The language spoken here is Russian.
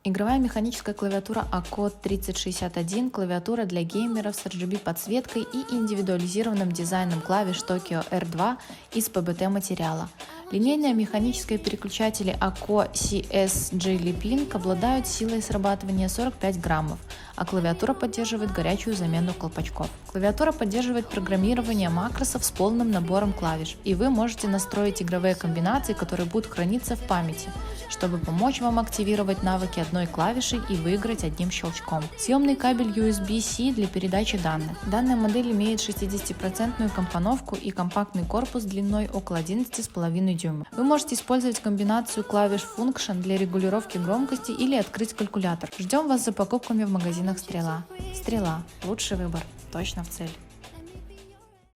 Игровая механическая клавиатура ACO 3061 – клавиатура для геймеров с RGB-подсветкой и индивидуализированным дизайном клавиш Tokyo R2 из PBT материала. Линейные механические переключатели ACO CSG Lipink обладают силой срабатывания 45 граммов, а клавиатура поддерживает горячую замену колпачков. Клавиатура поддерживает программирование макросов с полным набором клавиш, и вы можете настроить игровые комбинации, которые будут храниться в памяти, чтобы помочь вам активировать навыки одной клавишей и выиграть одним щелчком. Съемный кабель USB-C для передачи данных. Данная модель имеет 60% компоновку и компактный корпус длиной около 11,5 дюйма. Вы можете использовать комбинацию клавиш Function для регулировки громкости или открыть калькулятор. Ждем вас за покупками в магазинах Стрела. Стрела – лучший выбор, точно в цель.